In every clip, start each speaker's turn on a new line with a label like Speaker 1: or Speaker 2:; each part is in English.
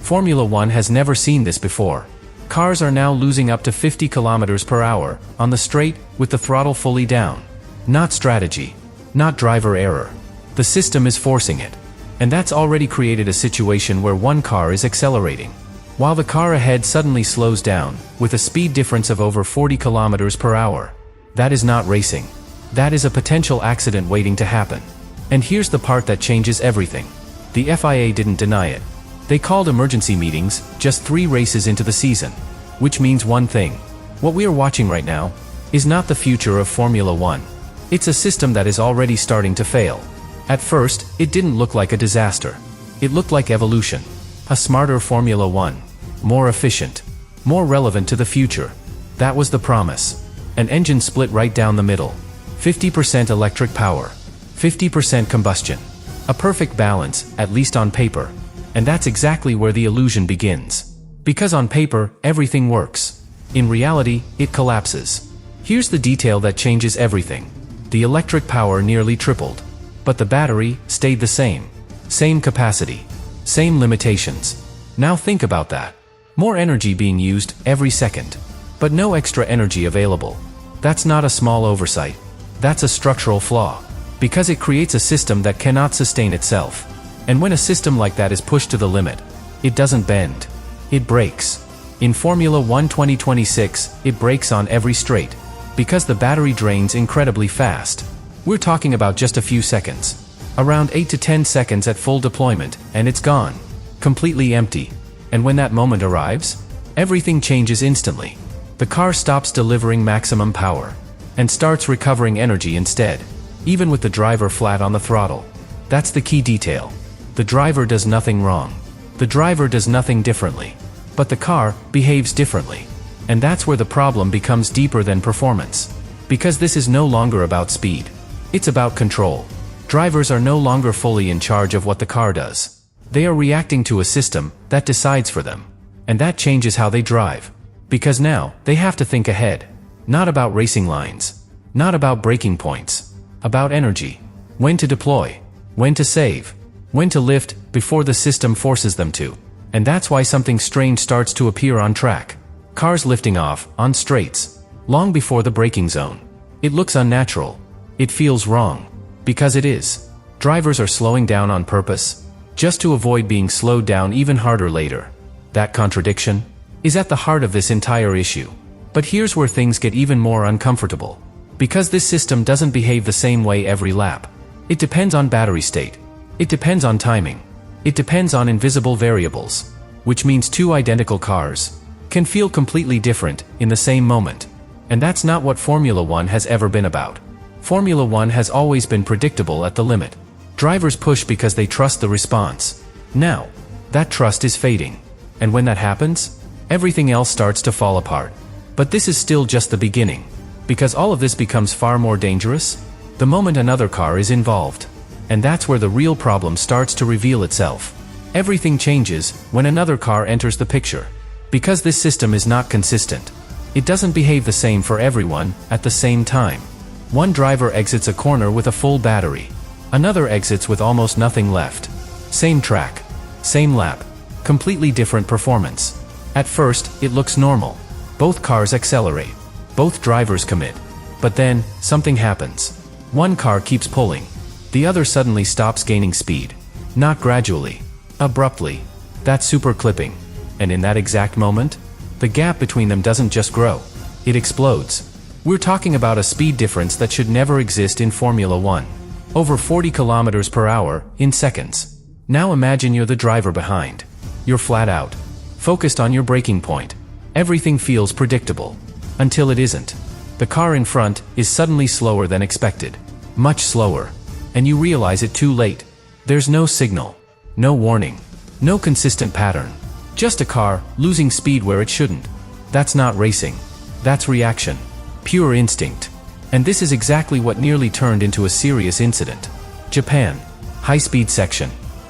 Speaker 1: Formula One has never seen this before. Cars are now losing up to 50 kilometers per hour on the straight with the throttle fully down. Not strategy, not driver error. The system is forcing it. And that's already created a situation where one car is accelerating, while the car ahead suddenly slows down, with a speed difference of over 40 kilometers per hour. That is not racing. That is a potential accident waiting to happen. And here's the part that changes everything. The FIA didn't deny it. They called emergency meetings just 3 races into the season. Which means one thing. What we are watching right now is not the future of Formula One. It's a system that is already starting to fail. At first, it didn't look like a disaster. It looked like evolution. A smarter Formula One. More efficient. More relevant to the future. That was the promise. An engine split right down the middle. 50% electric power. 50% combustion. A perfect balance, at least on paper. And that's exactly where the illusion begins. Because on paper, everything works. In reality, it collapses. Here's the detail that changes everything. The electric power nearly tripled. But the battery stayed the same. Same capacity. Same limitations. Now think about that. More energy being used every second. But no extra energy available. That's not a small oversight. That's a structural flaw. Because it creates a system that cannot sustain itself. And when a system like that is pushed to the limit, it doesn't bend. It breaks. In Formula One 2026, it breaks on every straight. Because the battery drains incredibly fast. We're talking about just a few seconds. Around 8 to 10 seconds at full deployment, and it's gone. Completely empty. And when that moment arrives, everything changes instantly. The car stops delivering maximum power. And starts recovering energy instead. Even with the driver flat on the throttle. That's the key detail. The driver does nothing wrong. The driver does nothing differently. But the car behaves differently. And that's where the problem becomes deeper than performance. Because this is no longer about speed. It's about control. Drivers are no longer fully in charge of what the car does. They are reacting to a system that decides for them. And that changes how they drive. Because now, they have to think ahead. Not about racing lines. Not about braking points. About energy. When to deploy. When to save. When to lift, before the system forces them to. And that's why something strange starts to appear on track. Cars lifting off, on straights. Long before the braking zone. It looks unnatural. It feels wrong. Because it is. Drivers are slowing down on purpose. Just to avoid being slowed down even harder later. That contradiction is at the heart of this entire issue. But here's where things get even more uncomfortable. Because this system doesn't behave the same way every lap. It depends on battery state. It depends on timing. It depends on invisible variables. Which means 2 identical cars can feel completely different in the same moment. And that's not what Formula One has ever been about. Formula One has always been predictable at the limit. Drivers push because they trust the response. Now, that trust is fading. And when that happens, everything else starts to fall apart. But this is still just the beginning. Because all of this becomes far more dangerous the moment another car is involved. And that's where the real problem starts to reveal itself. Everything changes when another car enters the picture. Because this system is not consistent. It doesn't behave the same for everyone at the same time. One driver exits a corner with a full battery. Another exits with almost nothing left. Same track. Same lap. Completely different performance. At first, it looks normal. Both cars accelerate. Both drivers commit. But then, something happens. One car keeps pulling. The other suddenly stops gaining speed. Not gradually. Abruptly. That's super clipping. And in that exact moment, the gap between them doesn't just grow. It explodes. We're talking about a speed difference that should never exist in Formula One. Over 40 kilometers per hour, in seconds. Now imagine you're the driver behind. You're flat out. Focused on your braking point. Everything feels predictable. Until it isn't. The car in front is suddenly slower than expected. Much slower. And you realize it too late. There's no signal. No warning. No consistent pattern. Just a car, losing speed where it shouldn't. That's not racing. That's reaction. Pure instinct. And this is exactly what nearly turned into a serious incident. Japan. High-speed section.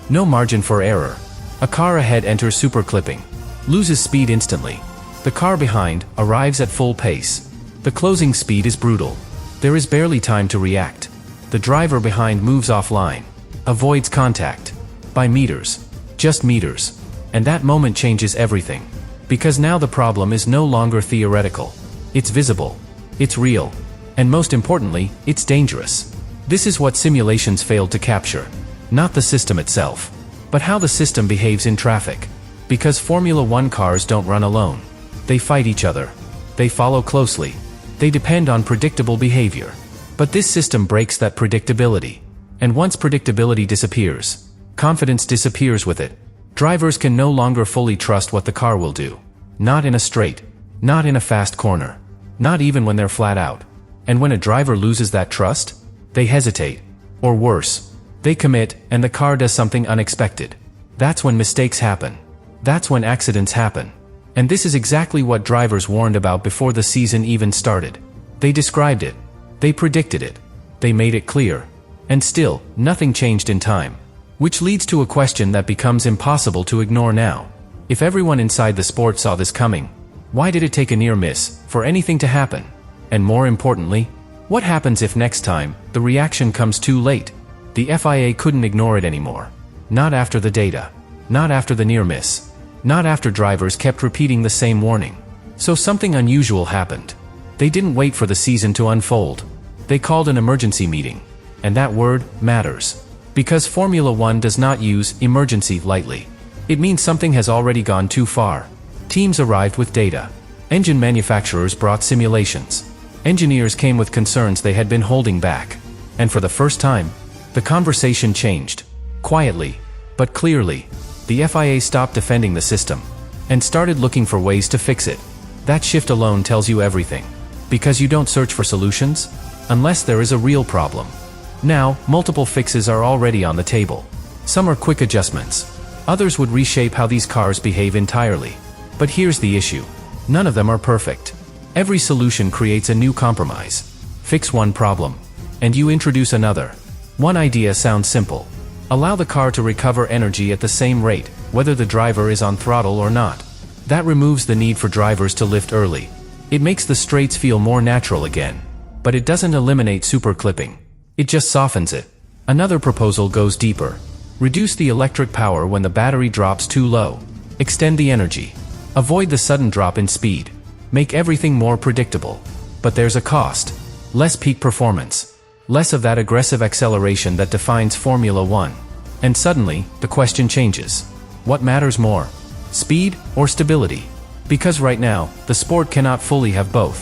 Speaker 1: No margin for error. A car ahead enters super clipping. Loses speed instantly. The car behind arrives at full pace. The closing speed is brutal. There is barely time to react. The driver behind moves offline. Avoids contact. By meters. Just meters. And that moment changes everything. Because now the problem is no longer theoretical. It's visible. It's real. And most importantly, it's dangerous. This is what simulations failed to capture. Not the system itself, but how the system behaves in traffic. Because Formula One cars don't run alone. They fight each other. They follow closely. They depend on predictable behavior. But this system breaks that predictability. And once predictability disappears, confidence disappears with it. Drivers can no longer fully trust what the car will do. Not in a straight. Not in a fast corner. Not even when they're flat out. And when a driver loses that trust, they hesitate. Or worse, they commit, and the car does something unexpected. That's when mistakes happen. That's when accidents happen. And this is exactly what drivers warned about before the season even started. They described it. They predicted it. They made it clear. And still, nothing changed in time. Which leads to a question that becomes impossible to ignore now. If everyone inside the sport saw this coming, why did it take a near miss for anything to happen? And more importantly, what happens if next time, the reaction comes too late? The FIA couldn't ignore it anymore. Not after the data. Not after the near miss. Not after drivers kept repeating the same warning. So something unusual happened. They didn't wait for the season to unfold. They called an emergency meeting. And that word matters. Because Formula One does not use emergency lightly. It means something has already gone too far. Teams arrived with data. Engine manufacturers brought simulations. Engineers came with concerns they had been holding back. And for the first time, the conversation changed. Quietly, but clearly. The FIA stopped defending the system and started looking for ways to fix it. That shift alone tells you everything. Because you don't search for solutions unless there is a real problem. Now, multiple fixes are already on the table. Some are quick adjustments. Others would reshape how these cars behave entirely. But here's the issue. None of them are perfect. Every solution creates a new compromise. Fix one problem, and you introduce another. One idea sounds simple. Allow the car to recover energy at the same rate, whether the driver is on throttle or not. That removes the need for drivers to lift early. It makes the straights feel more natural again. But it doesn't eliminate super clipping. It just softens it. Another proposal goes deeper. Reduce the electric power when the battery drops too low. Extend the energy. Avoid the sudden drop in speed. Make everything more predictable. But there's a cost. Less peak performance. Less of that aggressive acceleration that defines Formula One. And suddenly, the question changes. What matters more? Speed or stability? Because right now, the sport cannot fully have both.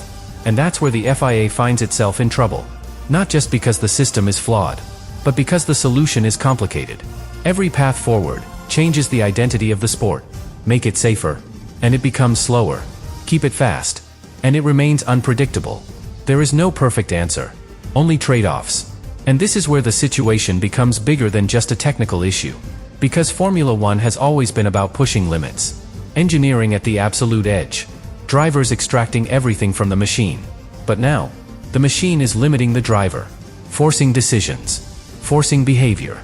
Speaker 1: And that's where the FIA finds itself in trouble. Not just because the system is flawed, but because the solution is complicated. Every path forward changes the identity of the sport. Make it safer, and it becomes slower. Keep it fast, and it remains unpredictable. There is no perfect answer, only trade-offs. And this is where the situation becomes bigger than just a technical issue. Because Formula One has always been about pushing limits. Engineering at the absolute edge. Drivers extracting everything from the machine. But now, the machine is limiting the driver. Forcing decisions. Forcing behavior.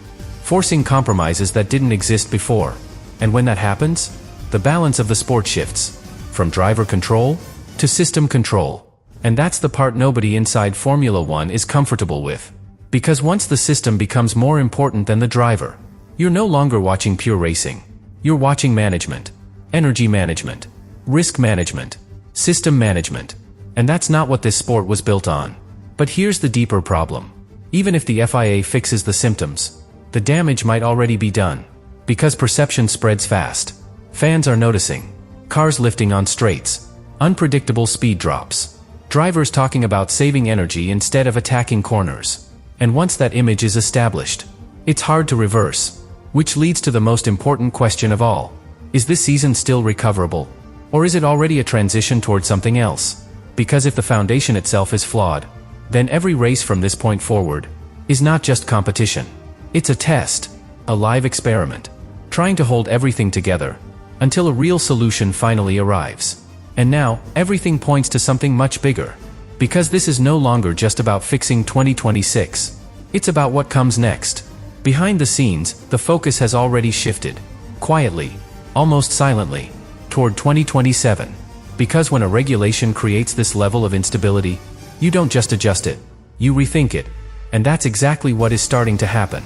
Speaker 1: Forcing compromises that didn't exist before. And when that happens, the balance of the sport shifts. From driver control to system control. And that's the part nobody inside Formula One is comfortable with. Because once the system becomes more important than the driver, you're no longer watching pure racing. You're watching management. Energy management. Risk management. System management. And that's not what this sport was built on. But here's the deeper problem. Even if the FIA fixes the symptoms, the damage might already be done. Because perception spreads fast. Fans are noticing. Cars lifting on straights. Unpredictable speed drops. Drivers talking about saving energy instead of attacking corners. And once that image is established, it's hard to reverse. Which leads to the most important question of all. Is this season still recoverable? Or is it already a transition toward something else? Because if the foundation itself is flawed, then every race from this point forward is not just competition. It's a test, a live experiment, trying to hold everything together until a real solution finally arrives. And now, everything points to something much bigger. Because this is no longer just about fixing 2026. It's about what comes next. Behind the scenes, the focus has already shifted. Quietly, almost silently, toward 2027. Because when a regulation creates this level of instability, you don't just adjust it, you rethink it. And that's exactly what is starting to happen.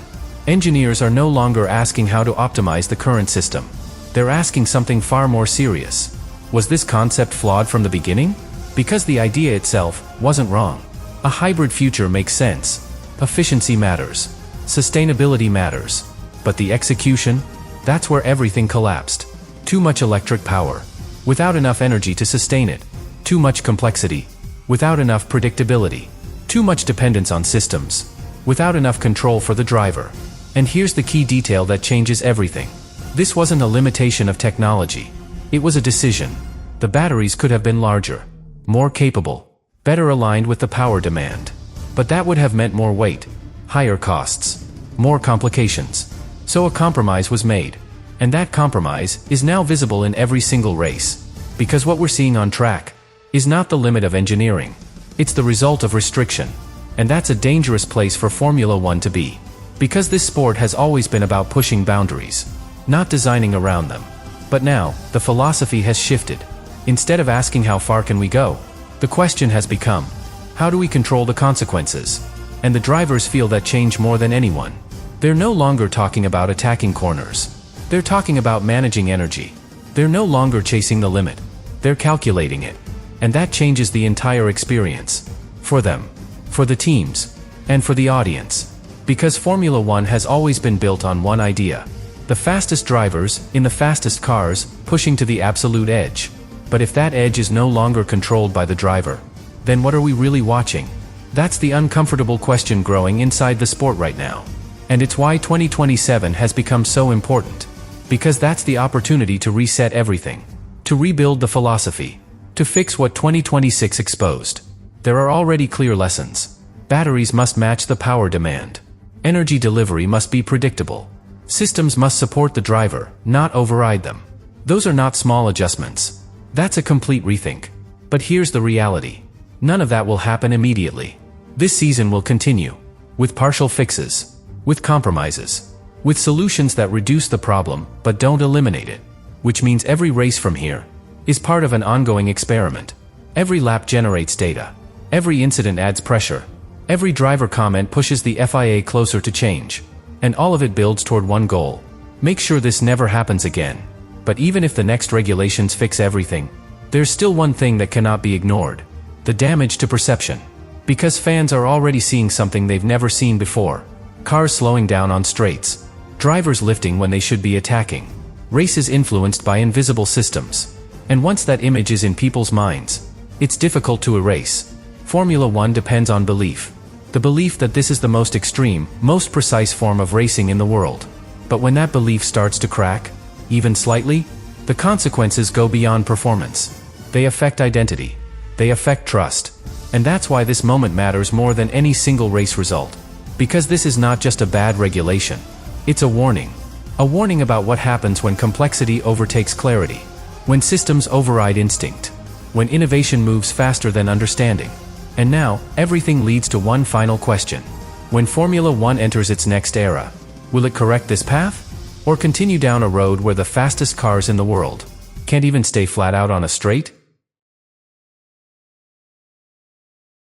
Speaker 1: Engineers are no longer asking how to optimize the current system. They're asking something far more serious. Was this concept flawed from the beginning? Because the idea itself wasn't wrong. A hybrid future makes sense. Efficiency matters. Sustainability matters. But the execution? That's where everything collapsed. Too much electric power, without enough energy to sustain it. Too much complexity, without enough predictability. Too much dependence on systems, without enough control for the driver. And here's the key detail that changes everything. This wasn't a limitation of technology. It was a decision. The batteries could have been larger, more capable, better aligned with the power demand. But that would have meant more weight, higher costs, more complications. So a compromise was made. And that compromise is now visible in every single race. Because what we're seeing on track is not the limit of engineering. It's the result of restriction. And that's a dangerous place for Formula One to be. Because this sport has always been about pushing boundaries, not designing around them. But now, the philosophy has shifted. Instead of asking how far can we go, the question has become, how do we control the consequences? And the drivers feel that change more than anyone. They're no longer talking about attacking corners. They're talking about managing energy. They're no longer chasing the limit. They're calculating it. And that changes the entire experience. For them, for the teams, and for the audience. Because Formula One has always been built on one idea. The fastest drivers, in the fastest cars, pushing to the absolute edge. But if that edge is no longer controlled by the driver, then what are we really watching? That's the uncomfortable question growing inside the sport right now. And it's why 2027 has become so important. Because that's the opportunity to reset everything. To rebuild the philosophy. To fix what 2026 exposed. There are already clear lessons. Batteries must match the power demand. Energy delivery must be predictable. Systems must support the driver, not override them. Those are not small adjustments. That's a complete rethink. But here's the reality. None of that will happen immediately. This season will continue. With partial fixes. With compromises. With solutions that reduce the problem, but don't eliminate it. Which means every race from here is part of an ongoing experiment. Every lap generates data. Every incident adds pressure. Every driver comment pushes the FIA closer to change. And all of it builds toward one goal. Make sure this never happens again. But even if the next regulations fix everything, there's still one thing that cannot be ignored. The damage to perception. Because fans are already seeing something they've never seen before. Cars slowing down on straights. Drivers lifting when they should be attacking. Races influenced by invisible systems. And once that image is in people's minds, it's difficult to erase. Formula One depends on belief. The belief that this is the most extreme, most precise form of racing in the world. But when that belief starts to crack, even slightly, the consequences go beyond performance. They affect identity. They affect trust. And that's why this moment matters more than any single race result. Because this is not just a bad regulation. It's a warning. A warning about what happens when complexity overtakes clarity. When systems override instinct. When innovation moves faster than understanding. And now, everything leads to one final question. When Formula One enters its next era, will it correct this path? Or continue down a road where the fastest cars in the world can't even stay flat out on a straight?